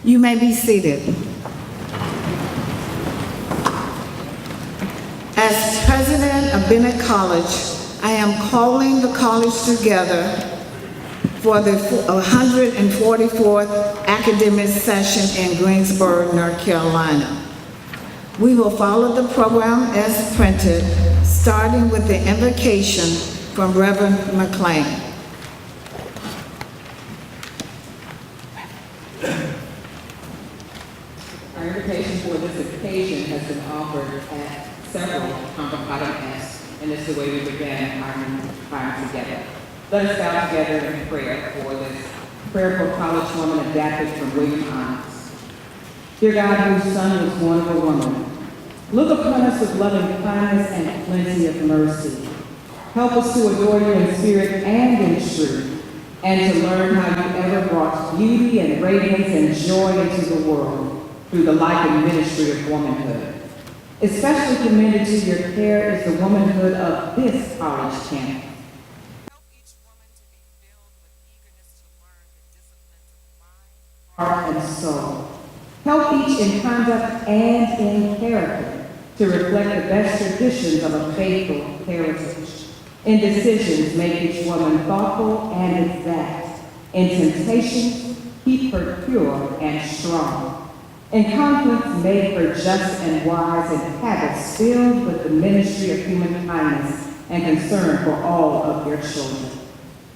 You may be seated. As president of Bennett College, I am calling the college together for the 144th academic session in Greensboro, North Carolina. We will follow the program as printed, starting with the invocation from Reverend McLean. Our invitation for this occasion has been offered at several Convocatum, and this is the way we began our time together. Let us bow together in prayer for this prayer for college woman adapted from William Hines. Dear God, whose Son was born of a woman, look upon us with loving kindness and plenty of mercy. Help us to adore you in spirit and in truth, and to learn how you ever brought beauty and radiance and joy into the world through the life and ministry of womanhood. Especially commended to your care is the womanhood of this college campus. Help each woman to be filled with eagerness to learn the disciplines of mind, heart, and soul. Help each in conduct and in character to reflect the best traditions of a faithful heritage. In decisions, make each woman thoughtful and exact. In temptation, keep her pure and strong. In conflicts, make her just and wise, and habits filled with the ministry of human kindness and concern for all of your children.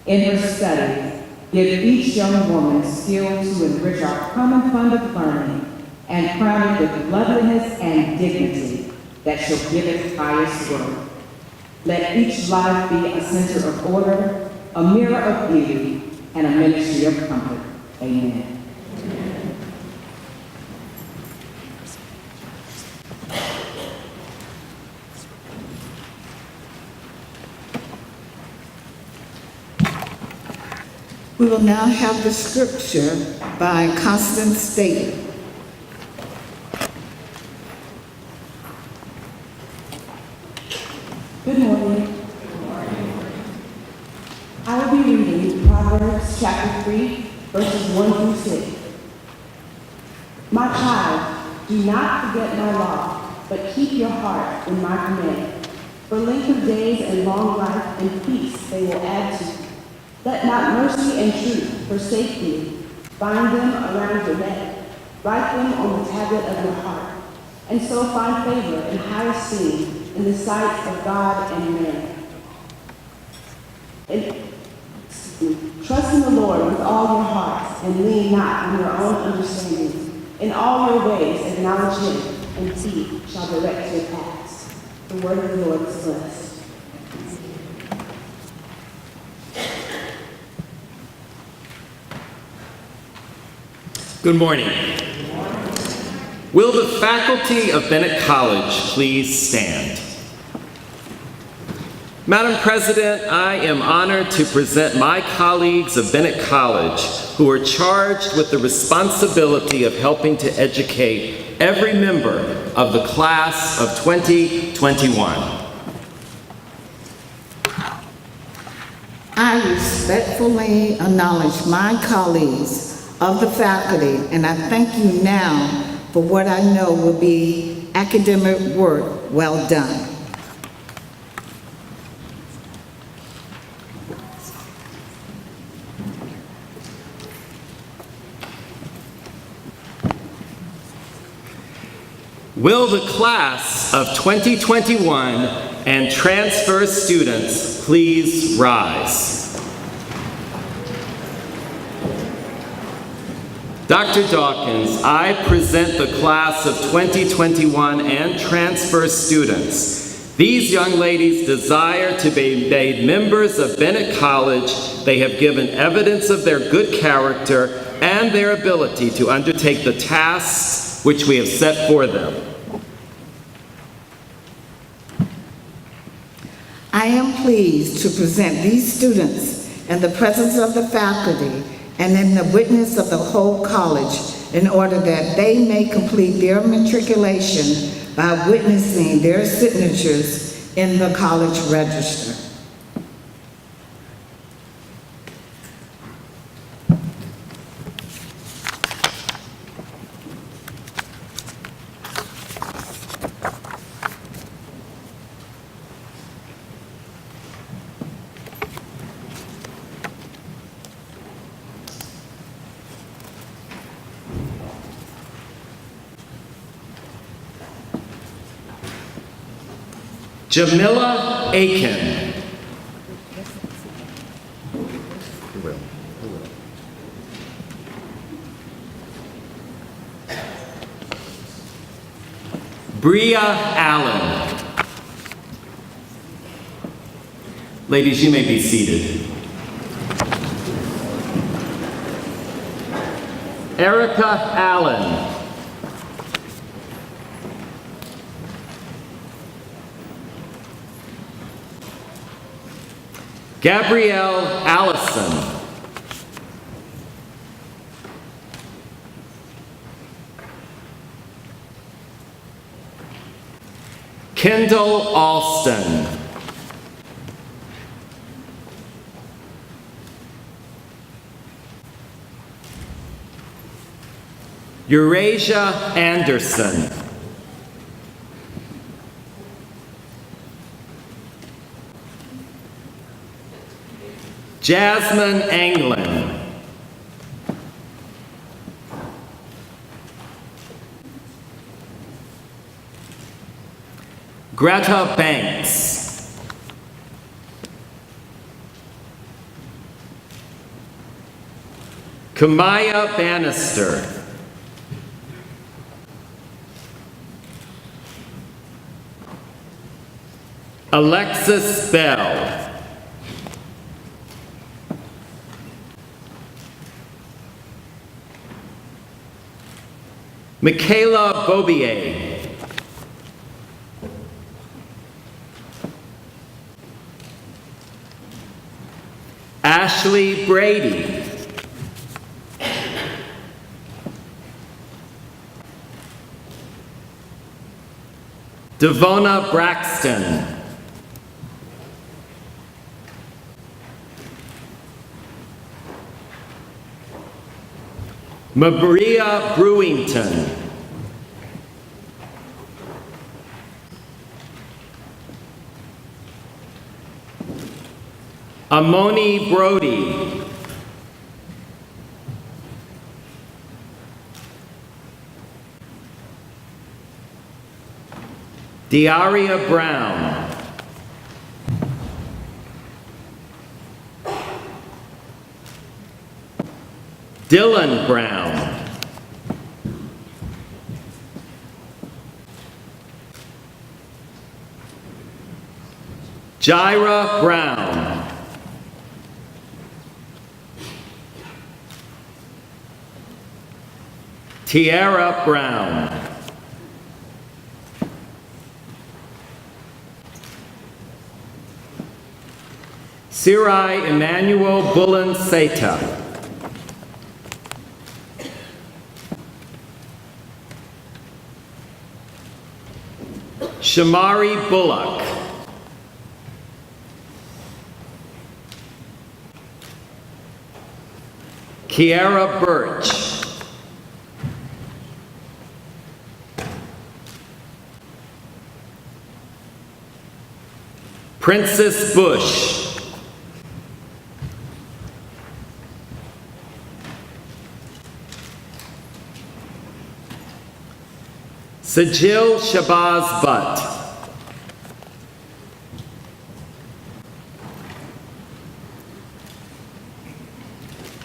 In her studies, give each young woman skill to enrich our common fund of learning and crown it with loveliness and dignity that shall give its highest worth. Let each life be a center of order, a mirror of beauty, and a ministry of comfort. Amen. We will now have the scripture by Constance State. Good morning. I will be reading Proverbs chapter 3, verses 1 through 6. My child, do not forget my law, but keep your heart in my command. For length of days and long life and peace they will add to you. Let not mercy and truth forsake you. Bind them around your neck. Write them on the tablet of your heart. And so find favor and high esteem in the sight of God and man. Trust in the Lord with all your hearts and lean not on your own understanding. In all your ways acknowledge him, and he shall direct your paths. The word of the Lord is blessed. Good morning. Will the faculty of Bennett College please stand? Madam President, I am honored to present my colleagues of Bennett College who are charged with the responsibility of helping to educate every member of the class of 2021. I respectfully acknowledge my colleagues of the faculty, and I thank you now for what I know will be academic work well done. Will the class of 2021 and transfer students please rise? Dr. Dawkins, I present the class of 2021 and transfer students. These young ladies desire to be made members of Bennett College. They have given evidence of their good character and their ability to undertake the tasks which we have set for them. I am pleased to present these students in the presence of the faculty and in the witness of the whole college in order that they may complete their matriculation by witnessing their signatures in the college register. Jamila Aiken. Bria Allen. Ladies, you may be seated. Erica Allen. Gabrielle Allison. Kendall Alston. Eurasia Anderson. Jasmine Anglin. Greta Banks. Kamaya Bannister. Alexis Bell. Michaela Bobier. Ashley Brady. Devona Braxton. Maria Brewington. Amoni Brody. Diaria Brown. Dylan Brown. Jaira Brown. Tiara Brown. Sirai Emmanuel Bullen Seta. Shamari Bullock. Kiara Birch. Princess Bush. Sajil Shabazz Butt.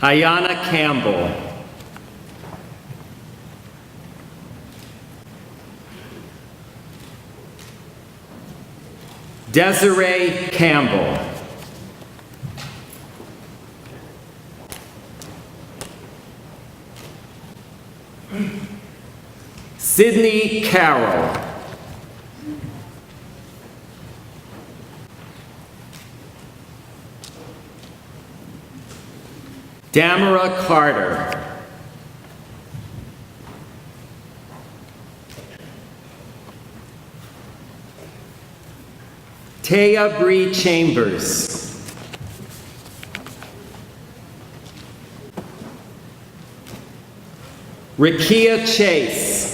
Ayana Campbell. Desiree Campbell. Sydney Carroll. Damara Carter. Taya Bree Chambers. Rakia Chase.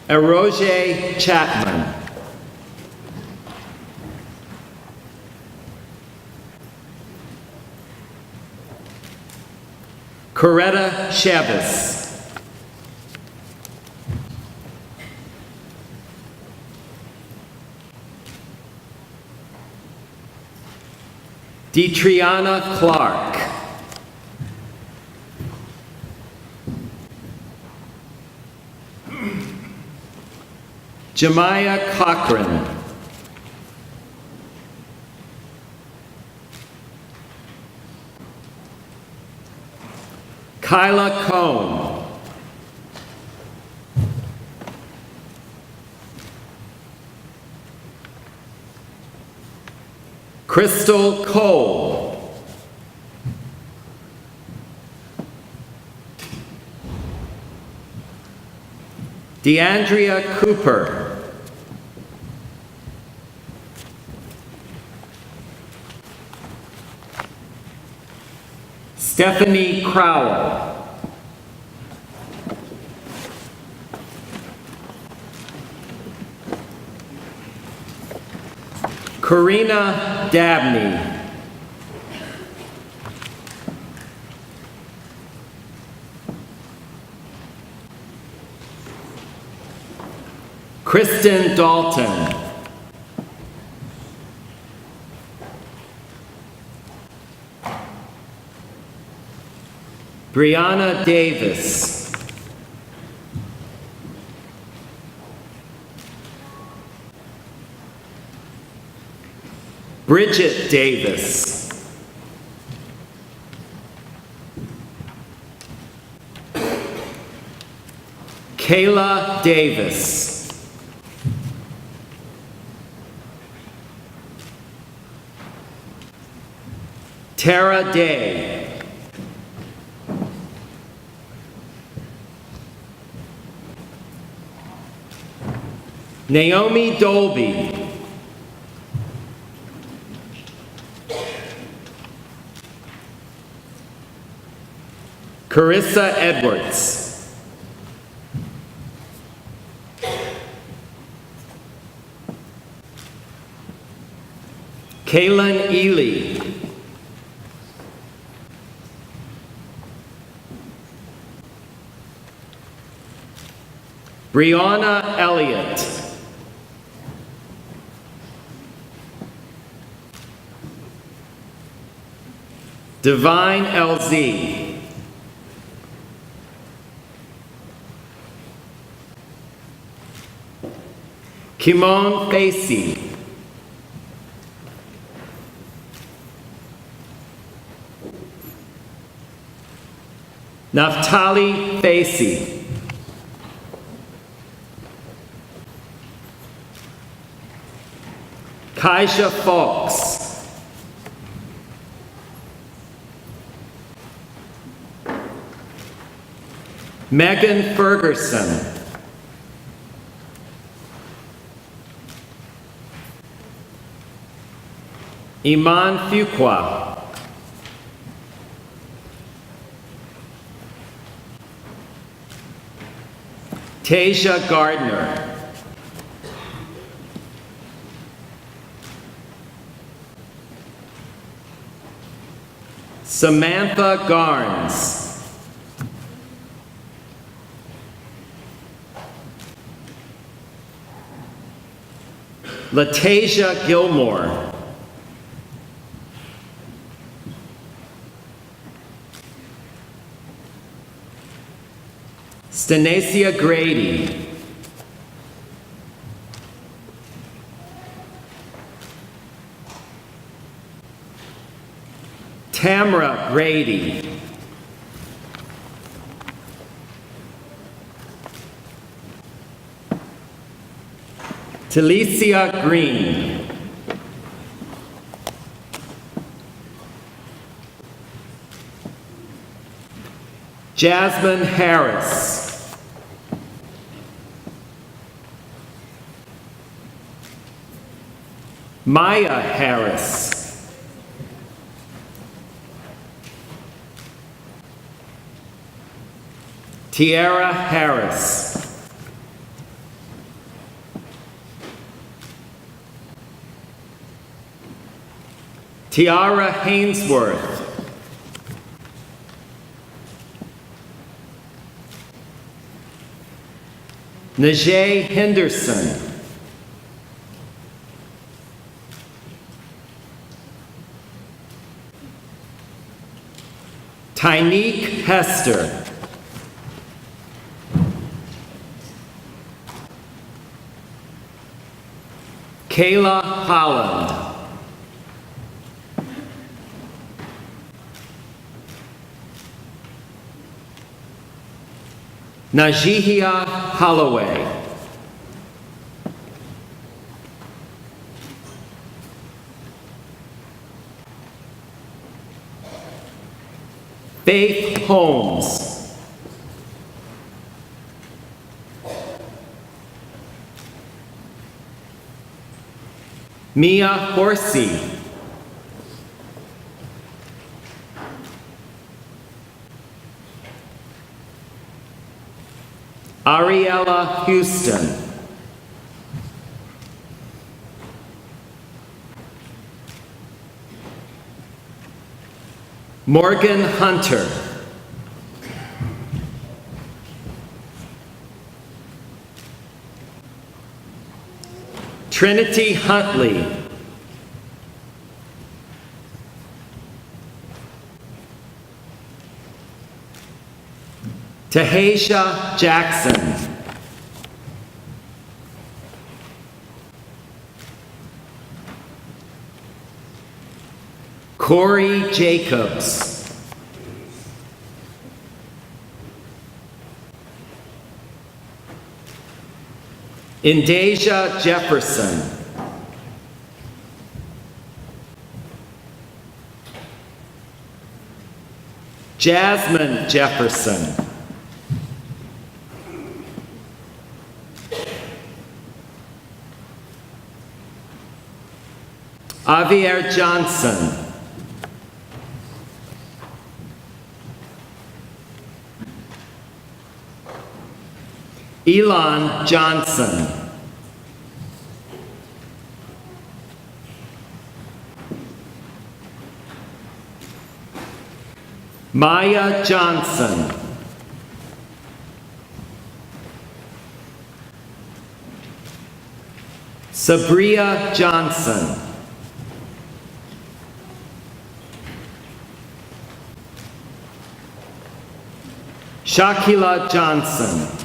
Eroge Chapman. Coretta Chavez. Detriana Clark. Jemiah Cochran. Kyla Cohn. Crystal Cole. DeAndrea Cooper. Stephanie Crowell. Karina Dabney. Kristen Dalton. Brianna Davis. Bridget Davis. Kayla Davis. Tara Day. Naomi Dolby. Carissa Edwards. Kaylin Ely. Brianna Elliott. Divine LZ. Kimon Facey. Naftali Facey. Kaisha Fox. Megan Ferguson. Iman Fuqua. Tasia Gardner. Samantha Garnes. Latasia Gilmore. Stanacia Grady. Tamra Grady. Talicia Green. Jasmine Harris. Maya Harris. Tiara Harris. Tiara Hainsworth. Najee Henderson. Tyneek Hester. Kayla Holland. Najihia Holloway. Faith Holmes. Mia Horsey. Ariella Houston. Morgan Hunter. Trinity Huntley. Tahasia Jackson. Corey Jacobs. Indasia Jefferson. Jasmine Jefferson. Javier Johnson. Elon Johnson. Maya Johnson. Sabria Johnson. Shakila Johnson.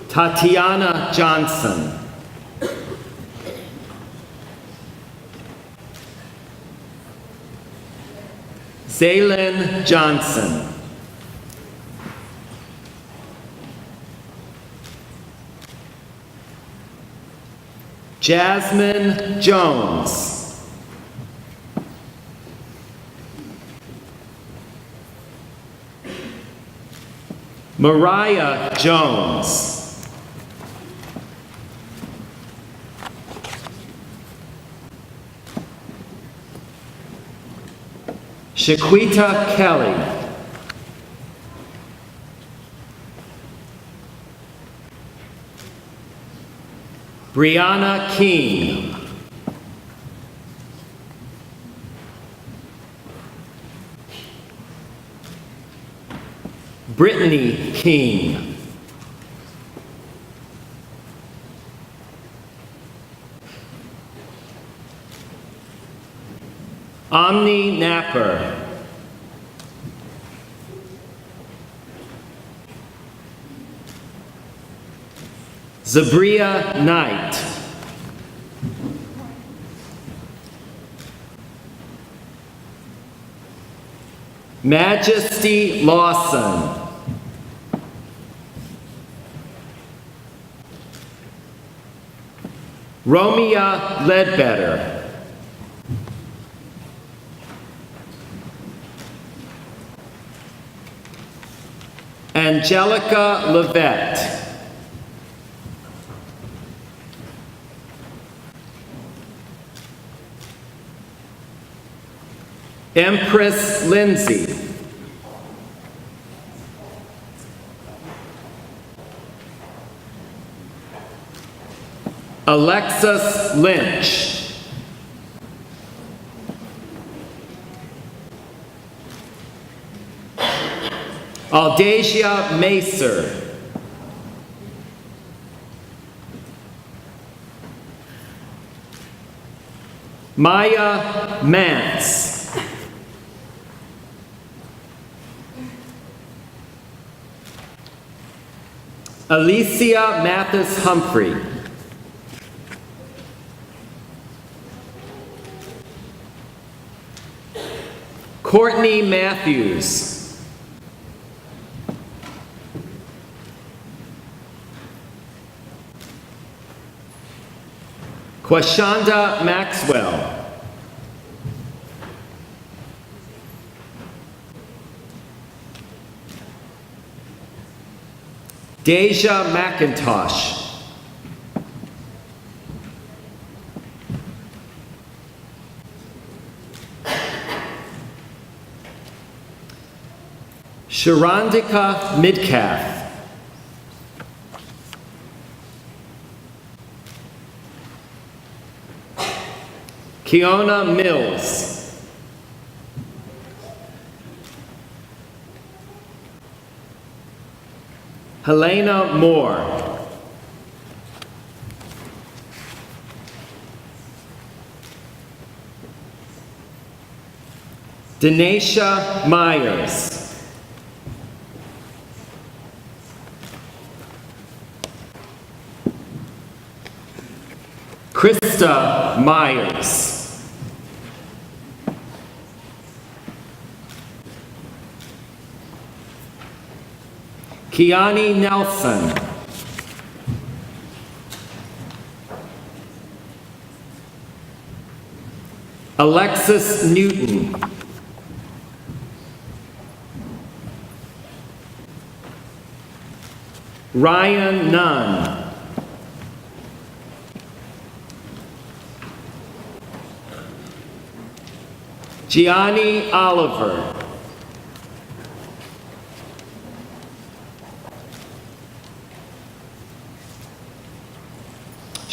Tatiana Johnson. Zaylin Johnson. Jasmine Jones. Mariah Jones. Shaquita Kelly. Brianna King. Brittany King. Omni Napper. Zabria Knight. Majesty Lawson. Romea Ledbetter. Angelica Levette. Empress Lindsay. Alexis Lynch. Aldesia Macer. Maya Mance. Alicia Mathis Humphrey. Courtney Matthews. Quashonda Maxwell. Deja McIntosh. Sharandika Midcath. Kiona Mills. Helena Moore. Denisha Myers. Krista Myers. Kiani Nelson. Alexis Newton. Ryan Nunn. Gianni Oliver.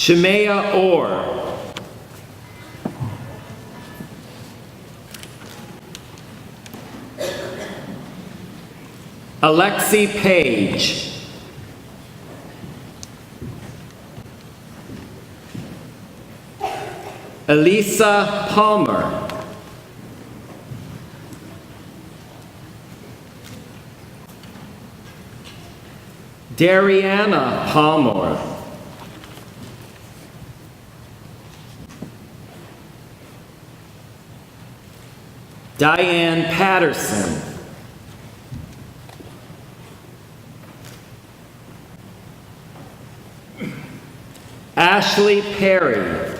Shemaya Orr. Alexi Page. Elisa Palmer. Dariana Palmer. Diane Patterson. Ashley Perry.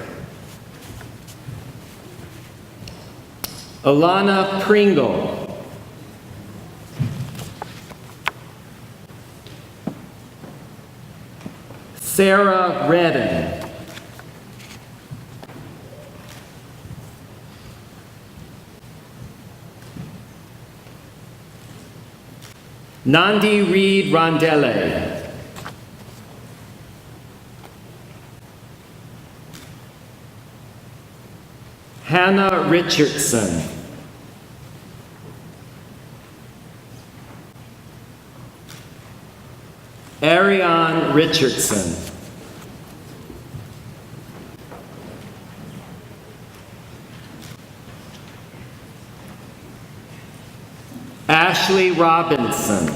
Alana Pringle. Sarah Redden. Nandi Reed Rondele. Hannah Richardson. Ariane Richardson. Ashley Robinson.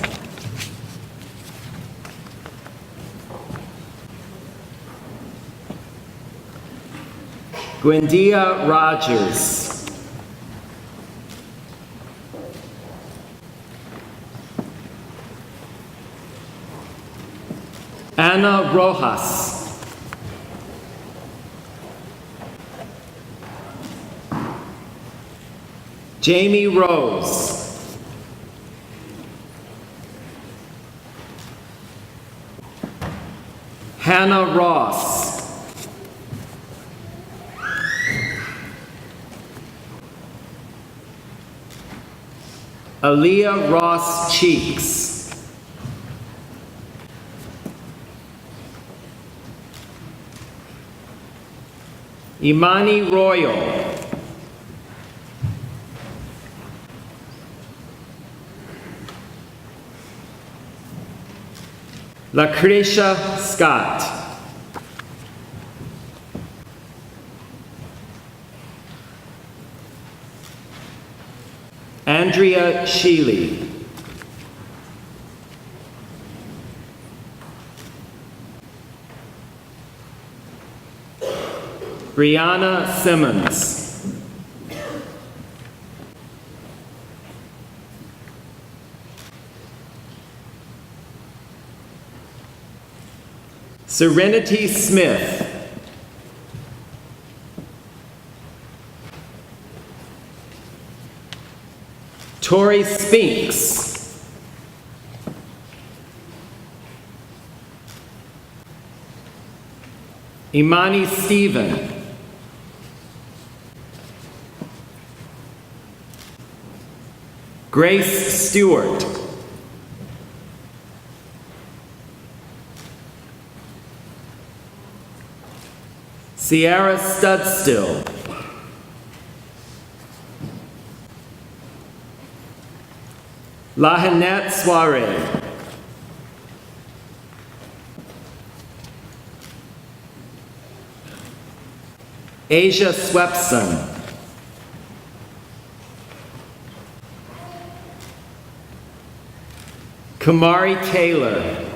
Gwendia Rogers. Ana Rojas. Jamie Rose. Hannah Ross. Aaliyah Ross Cheeks. Imani Royal. Lucretia Scott. Andrea Sheely. Brianna Simmons. Serenity Smith. Tori Spinks. Imani Stephen. Grace Stewart. Sierra Studstill. Lahanette Soiree. Asia Swepson. Kamari Taylor.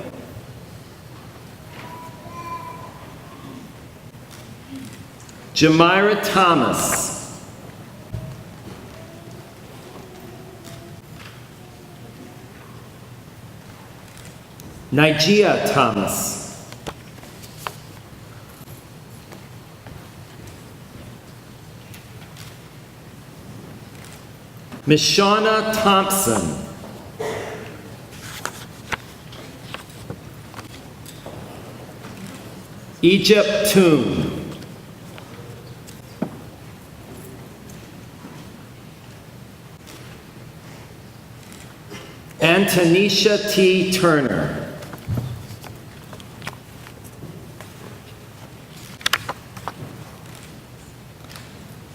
Jamira Thomas. Nigeia Thomas. Mishawna Thompson. Egypt Toon. Antonisha T. Turner.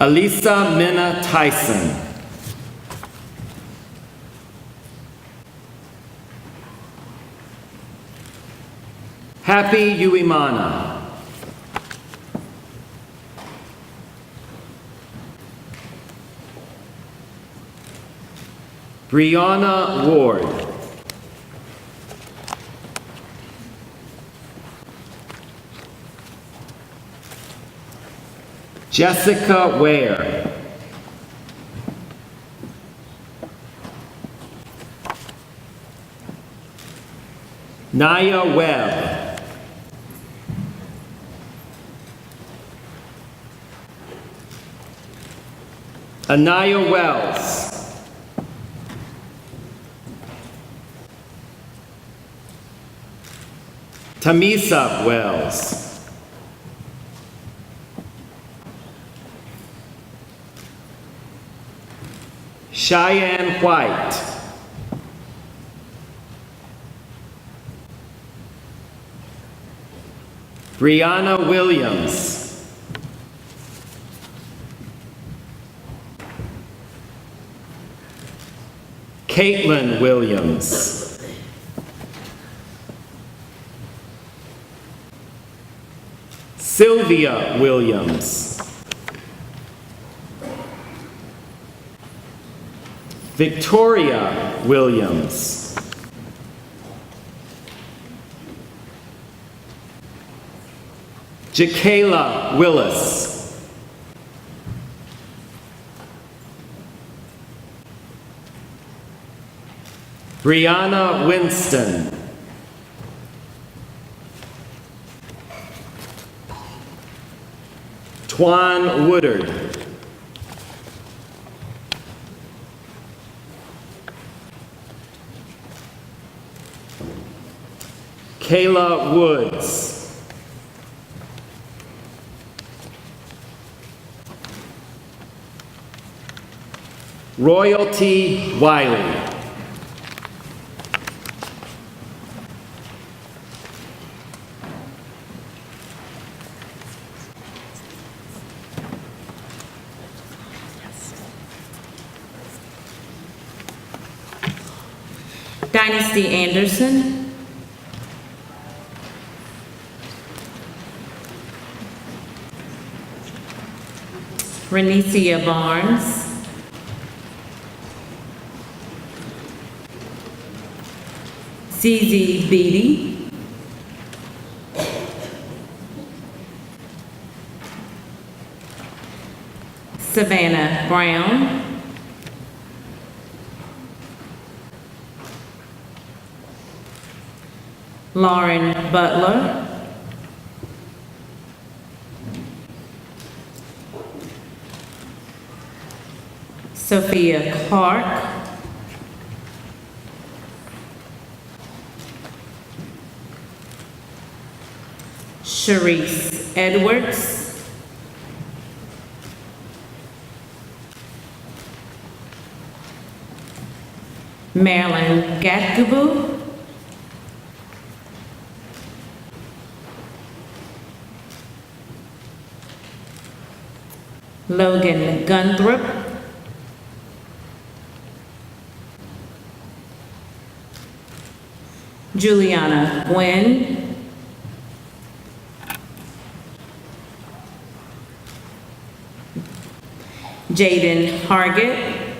Alisa Minna Tyson. Happy Uimana. Brianna Ward. Jessica Ware. Naya Webb. Anaya Wells. Tamisa Wells. Cheyenne White. Brianna Williams. Caitlin Williams. Sylvia Williams. Victoria Williams. Jakayla Willis. Brianna Winston. Twan Woodard. Kayla Woods. Royalty Wiley. Dynasty Anderson. Renecia Barnes, ZZ Beatty, Savannah Brown, Lauren Butler, Sophia Clark, Sharice Edwards, Marilyn Gatkubu, Logan Gunthrop, Juliana Gwynn, Jaden Hargett,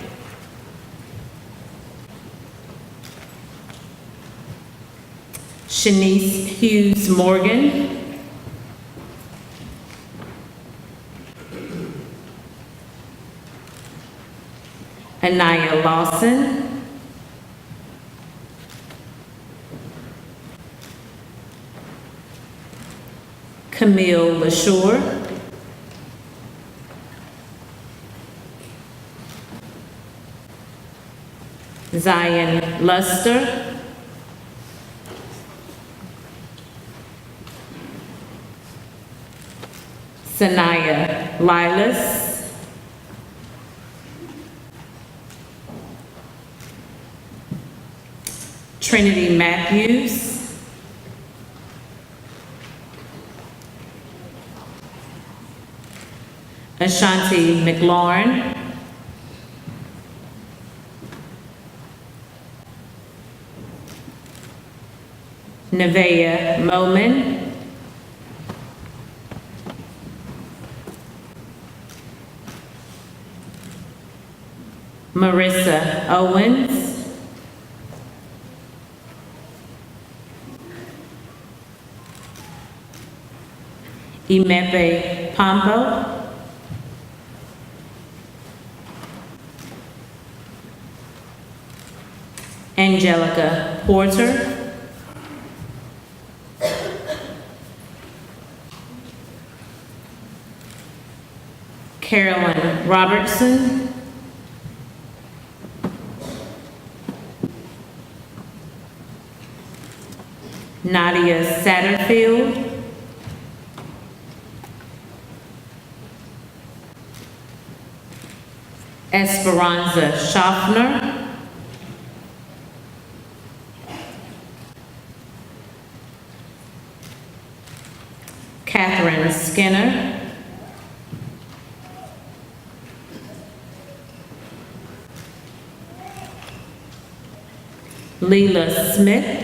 Shanice Hughes Morgan, Anaya Lawson, Camille LaShure, Zion Luster, Sanaya Lilas, Trinity Matthews, Ashanti McLaurin, Nevaeh Moman, Marissa Owens, Imepe Pompo, Angelica Porter, Carolyn Robertson, Nadia Satterfield, Esperanza Schaffner, Catherine Skinner, Leela Smith,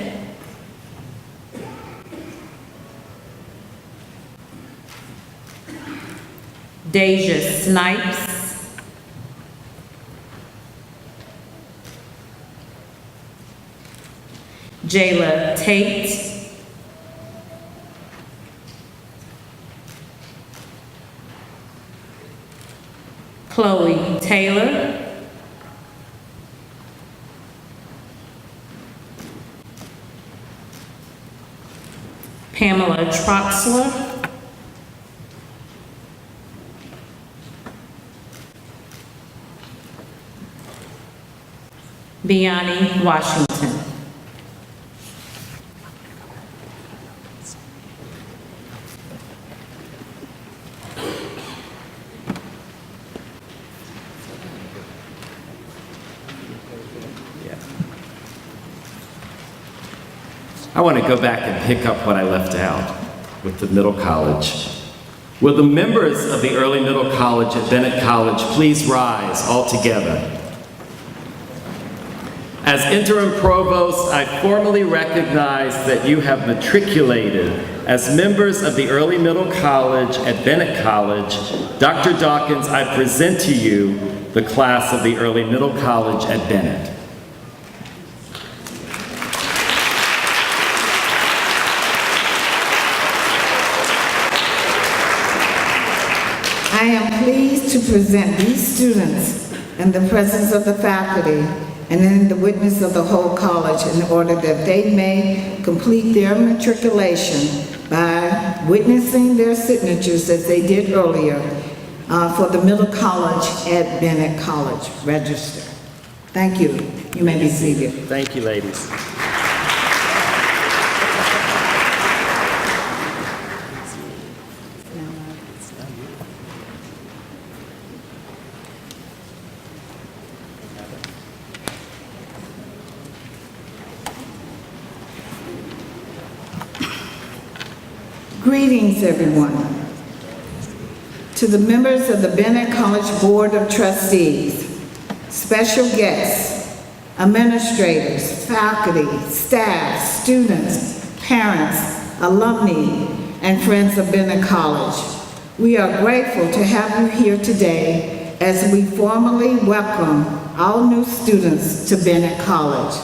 Deja Snipes, Jayla Tate, Chloe Taylor, Pamela Troxler, Biani Washington. I want to go back and pick up what I left out with the middle college. Will the members of the early middle college at Bennett College please rise all together? As interim provost, I formally recognize that you have matriculated as members of the early middle college at Bennett College Dr. Dawkins, I present to you the class of the Early Middle College at Bennett. I am pleased to present these students in the presence of the faculty and in the witness of the whole college in order that they may complete their matriculation by witnessing their signatures as they did earlier for the Middle College at Bennett College Register. Thank you. You may be seated. Thank you, ladies. Greetings, everyone. To the members of the Bennett College Board of Trustees, special guests, administrators, faculty, staff, students, parents, alumni, and friends of Bennett College, we are grateful to have you here today as we formally welcome all new students to Bennett College.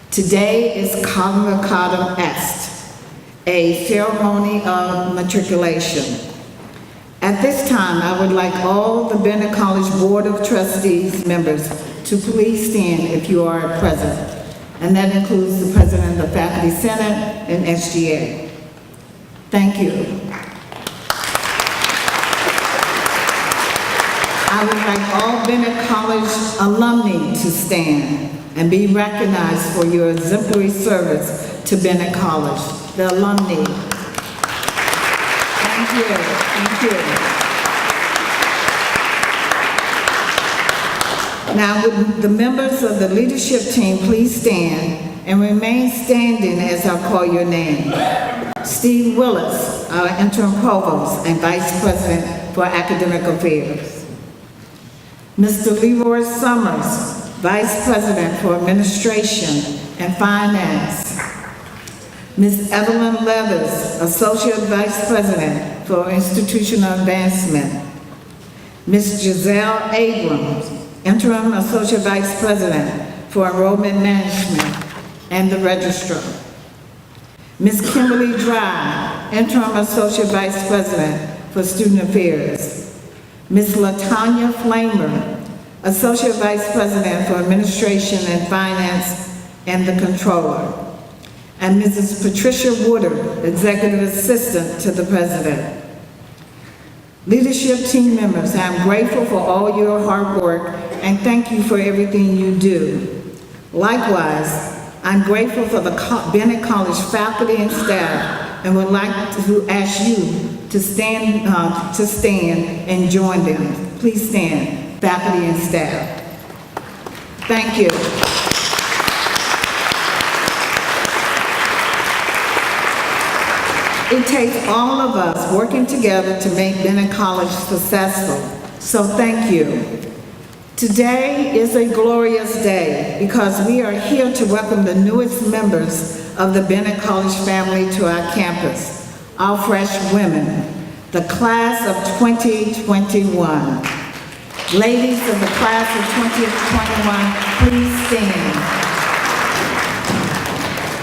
Today is Convocatum Est, a ceremony of matriculation. At this time, I would like all the Bennett College Board of Trustees members to please stand if you are present, and that includes the President of the Faculty Senate and SGA. Thank you. I would like all Bennett College alumni to stand and be recognized for your exemplary service to Bennett College. The alumni. Thank you. Thank you. Now, would the members of the leadership team please stand and remain standing as I call your name. Steve Willis, our interim provost and vice president for academic affairs. Mr. Leroy Summers, vice president for administration and finance. Ms. Evelyn Leathers, Associate Vice President for Institutional Advancement. Ms. Giselle Abrams, Interim Associate Vice President for Enrollment Management and the Registrar. Ms. Kimberly Dry, Interim Associate Vice President for Student Affairs. Ms. LaTanya Flamer, Associate Vice President for Administration and Finance and the Controller. And Mrs. Patricia Woodard, Executive Assistant to the President. Leadership team members, I'm grateful for all your hard work and thank you for everything you do. Likewise, I'm grateful for the Bennett College faculty and staff and would like to ask you to stand and join them. Please stand, faculty and staff. Thank you. It takes all of us working together to make Bennett College successful, so thank you. Today is a glorious day because we are here to welcome the newest members of the Bennett College family to our campus, our fresh women, the class of 2021. Ladies of the class of 2021, please stand.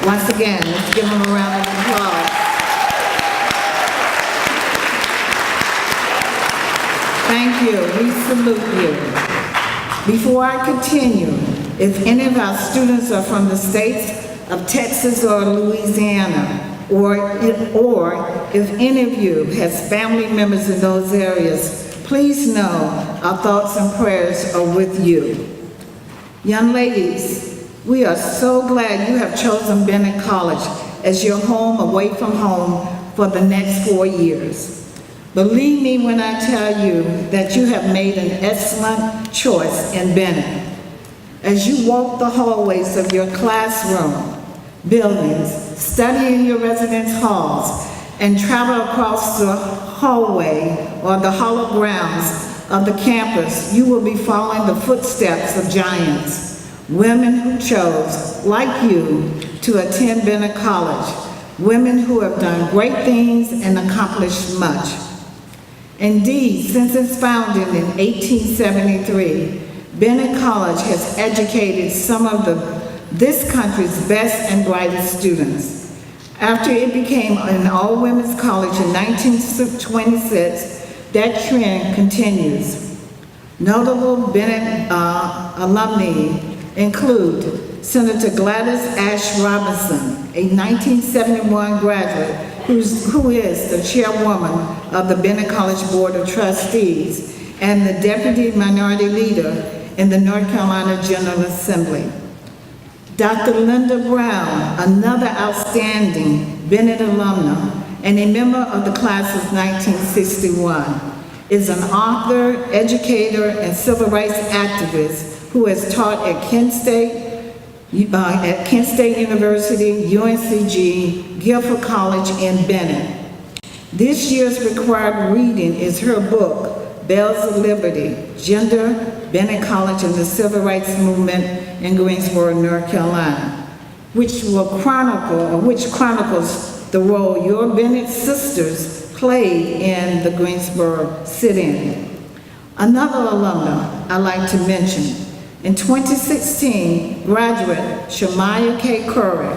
Once again, let's give them a round of applause. Thank you. We salute you. Before I continue, if any of our students are from the states of Texas or Louisiana, or if any of you has family members in those areas, please know our thoughts and prayers are with you. Young ladies, we are so glad you have chosen Bennett College as your home away from home for the next 4 years. Believe me when I tell you that you have made an excellent choice in Bennett. As you walk the hallways of your classroom, buildings, study in your residence halls, and travel across the hallway or the hollow grounds of the campus, you will be following the footsteps of giants, women who chose, like you, to attend Bennett College, women who have done great things and accomplished much. Indeed, since its founding in 1873, Bennett College has educated some of this country's best and brightest students. After it became an all-women's college in 1926, that trend continues. Notable Bennett alumni include Senator Gladys Ash Robinson, a 1971 graduate who is the chairwoman of the Bennett College Board of Trustees and the deputy minority leader in the North Carolina General Assembly. Dr. Linda Brown, another outstanding Bennett alumna and a member of the class of 1961, is an author, educator, and civil rights activist who has taught at Kent State University, UNCG, Guilford College, and Bennett. This year's required reading is her book, Bells of Liberty, Gender, Bennett College, and the Civil Rights Movement in Greensboro, North Carolina, which chronicles the role your Bennett sisters played in the Greensboro sit-in. Another alumna I'd like to mention, in 2016, graduate Shamaya K. Curry,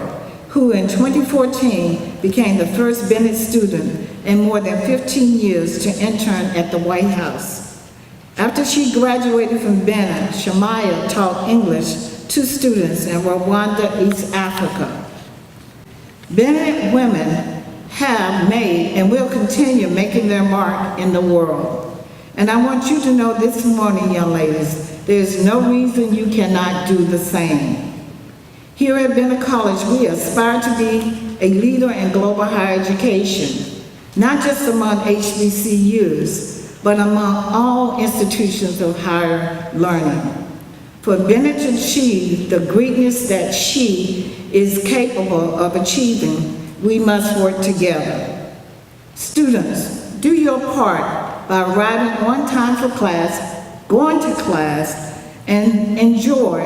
who in 2014 became the first Bennett student in more than 15 years to intern at the White House. After she graduated from Bennett, Shamaya taught English to students in Rwanda, East Africa. Bennett women have made and will continue making their mark in the world. And I want you to know this morning, young ladies, there's no reason you cannot do the same. Here at Bennett College, we aspire to be a leader in global higher education, not just among HBCUs, but among all institutions of higher learning. For Bennett to achieve the greatness that she is capable of achieving, we must work together. Students, do your part by arriving on time for class, going to class, and enjoy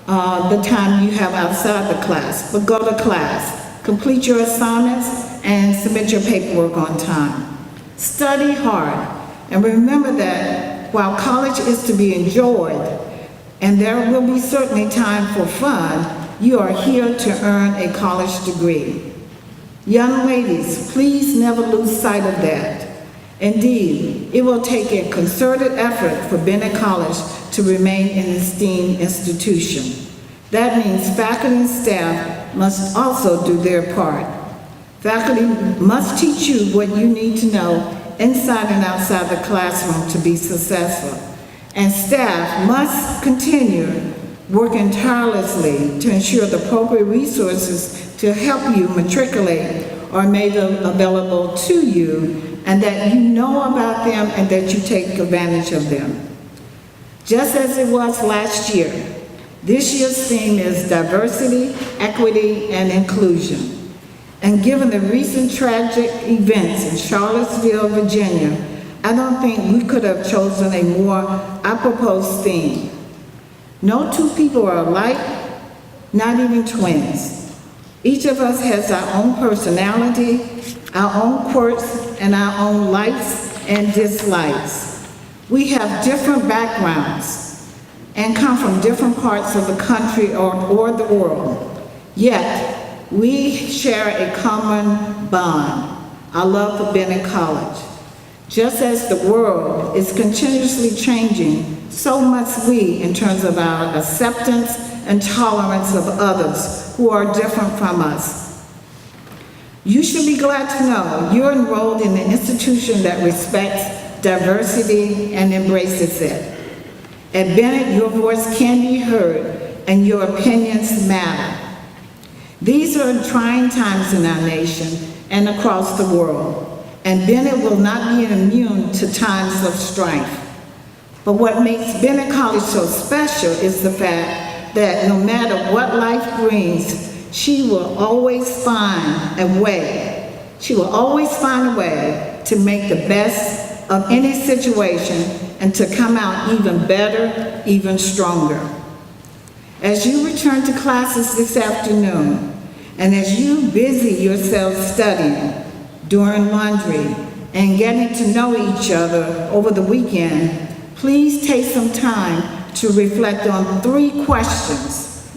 the time you have outside the class. But go to class, complete your assignments, and submit your paperwork on time. Study hard, and remember that while college is to be enjoyed, and there will be certainly time for fun, you are here to earn a college degree. Young ladies, please never lose sight of that. Indeed, it will take a concerted effort for Bennett College to remain an esteemed institution. That means faculty and staff must also do their part. Faculty must teach you what you need to know inside and outside the classroom to be successful. And staff must continue working tirelessly to ensure the appropriate resources to help you matriculate are made available to you, and that you know about them and that you take advantage of them. Just as it was last year, this year's theme is diversity, equity, and inclusion. And given the recent tragic events in Charlottesville, Virginia, I don't think we could have chosen a more apropos theme. No two people are alike, not even twins. Each of us has our own personality, our own quirks, and our own likes and dislikes. We have different backgrounds and come from different parts of the country or the world. Yet, we share a common bond, our love for Bennett College. Just as the world is continuously changing, so must we in terms of our acceptance and tolerance of others who are different from us. You should be glad to know you're enrolled in an institution that respects diversity and embraces it. At Bennett, your voice can be heard and your opinions matter. These are trying times in our nation and across the world, and Bennett will not be immune to times of strife. But what makes Bennett College so special is the fact that no matter what life brings, she will always find a way. She will always find a way to make the best of any situation and to come out even better, even stronger. As you return to classes this afternoon, and as you busy yourself studying, doing laundry, and getting to know each other over the weekend, please take some time to reflect on 3 questions.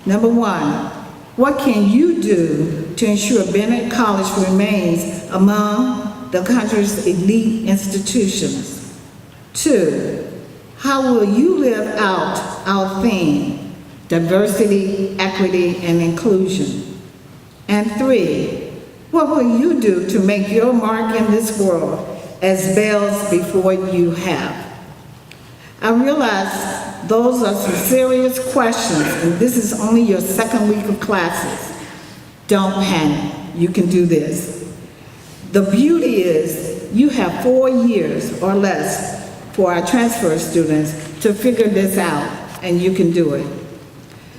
Number 1, what can you do to ensure Bennett College remains among the country's elite institutions? 2, how will you live out our theme, diversity, equity, and inclusion? And 3, what will you do to make your mark in this world as bells before you have? I realize those are some serious questions, and this is only your 2nd week of classes. Don't panic, you can do this. The beauty is you have 4 years or less for our transfer students to figure this out, and you can do it.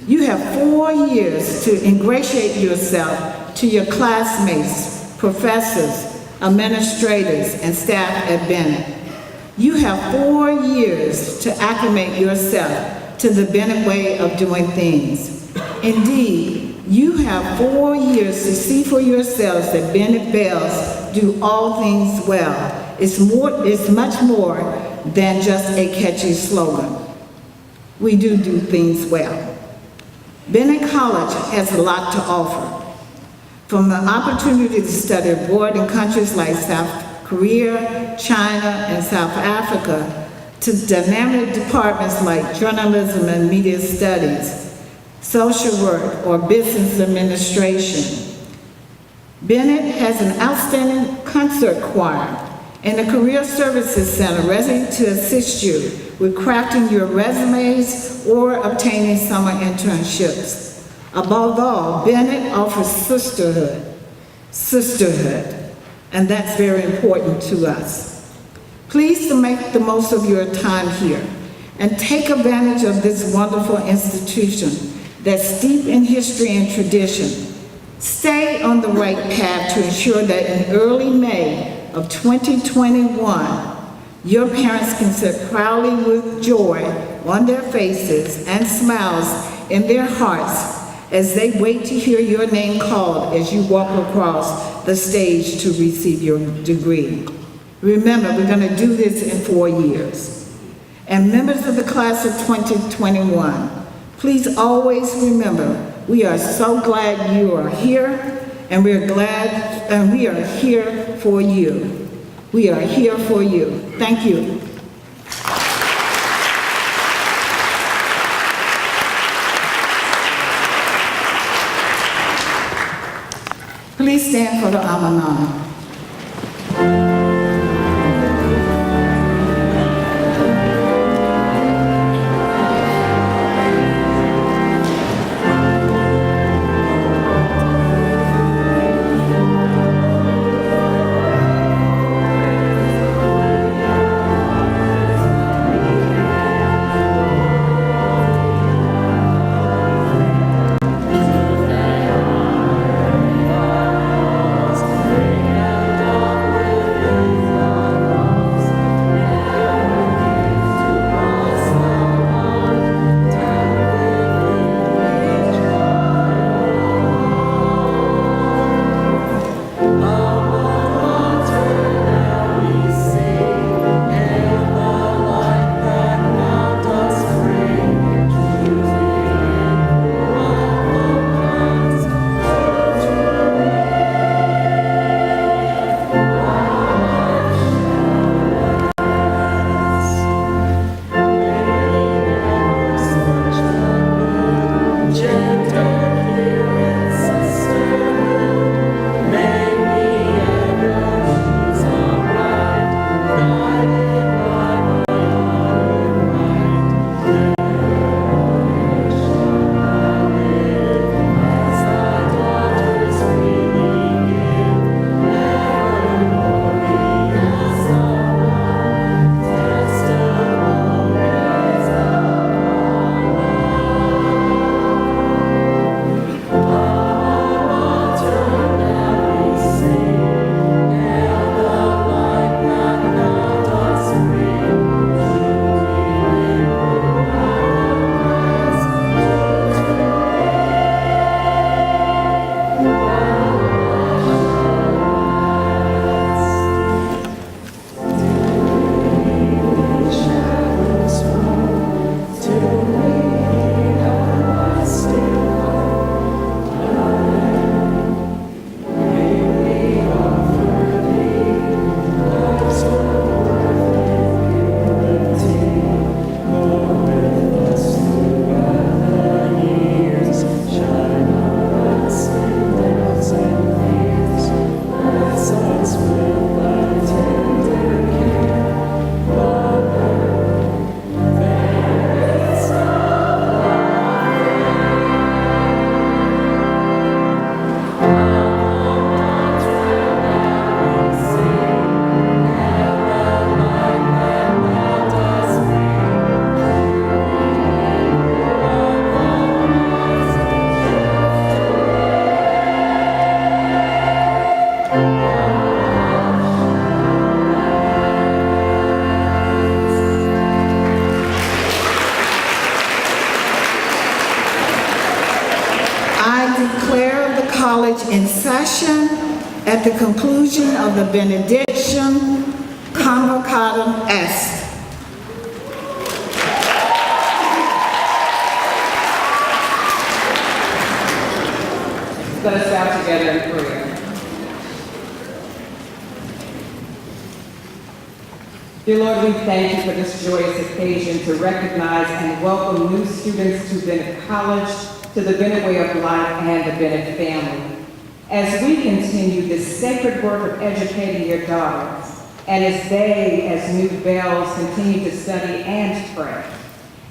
You have 4 years to ingratiate yourself to your classmates, professors, administrators, and staff at Bennett. You have 4 years to acclimate yourself to the Bennett way of doing things. Indeed, you have 4 years to see for yourselves that Bennett Bells do all things well. It's much more than just a catchy slogan. We do things well. Bennett College has a lot to offer. From the opportunity to study abroad in countries like South Korea, China, and South Africa, to dynamic departments like journalism and media studies, social work, or business administration. Bennett has an outstanding concert choir and a career services center ready to assist you with crafting your resumes or obtaining summer internships. Above all, Bennett offers sisterhood, and that's very important to us. Please to make the most of your time here and take advantage of this wonderful institution that's steeped in history and tradition. Stay on the right path to ensure that in early May of 2021, your parents can sit proudly with joy on their faces and smiles in their hearts as they wait to hear your name called as you walk across the stage to receive your degree. Remember, we're going to do this in 4 years. And members of the class of 2021, please always remember, we are so glad you are here, and we are here for you. We are here for you. Thank you. Please stand for the alma mater. reception at the conclusion of the benediction, Convocatum est. Let us bow together in prayer. Dear Lord, we thank you for this joyous occasion to recognize and welcome new students to Bennett College, to the Bennett way of life and the Bennett family. As we continue this sacred work of educating your daughters, and as they, as new bells, continue to study and pray,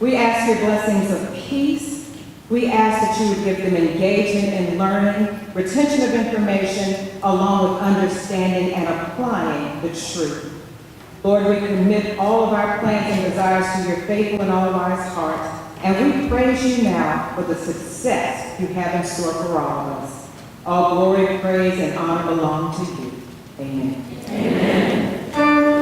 we ask your blessings of peace. We ask that you would give them engagement in learning, retention of information, along with understanding and applying the truth. Lord, we commit all of our plans and desires to your faithful and all-wise heart, and we praise you now for the success you have in store for all of us. All glory, praise, and honor belong to you. Amen. Amen.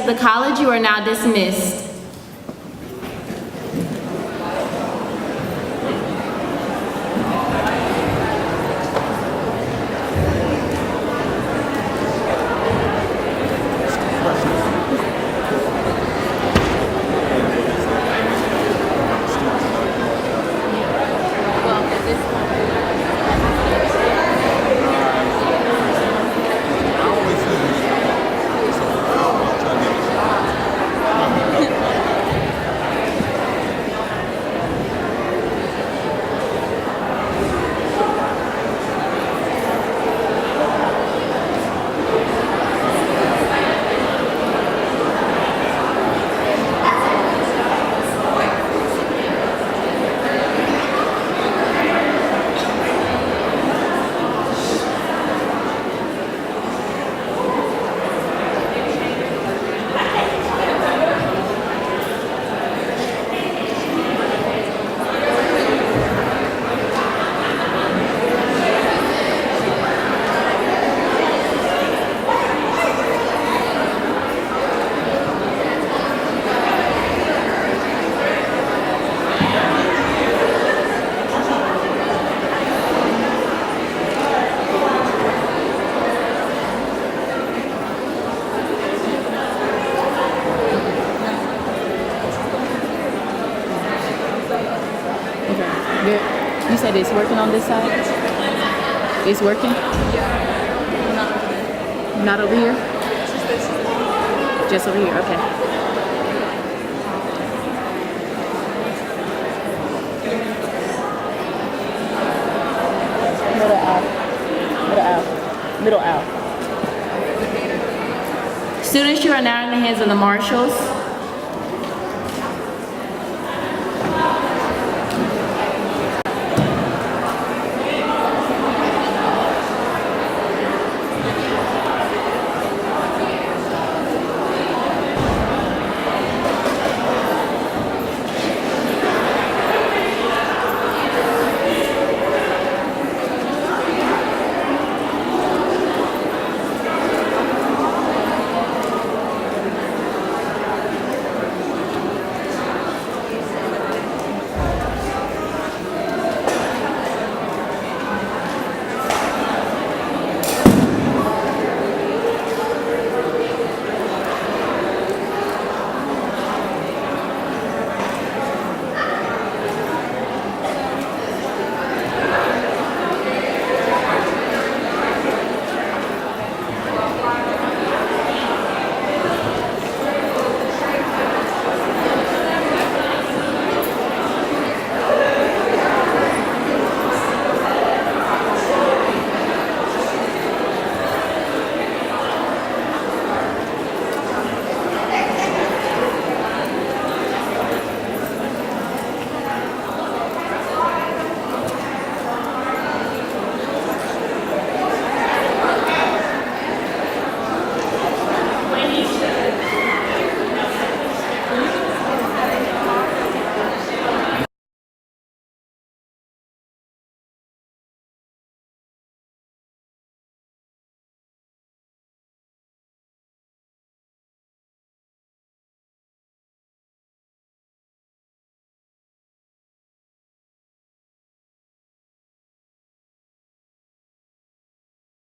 the college, you are now dismissed. You said it's working on this side? It's working? Not over here? Just over here, okay. Middle out. Middle out. Middle out. Students, you are now in the hands of the marshals.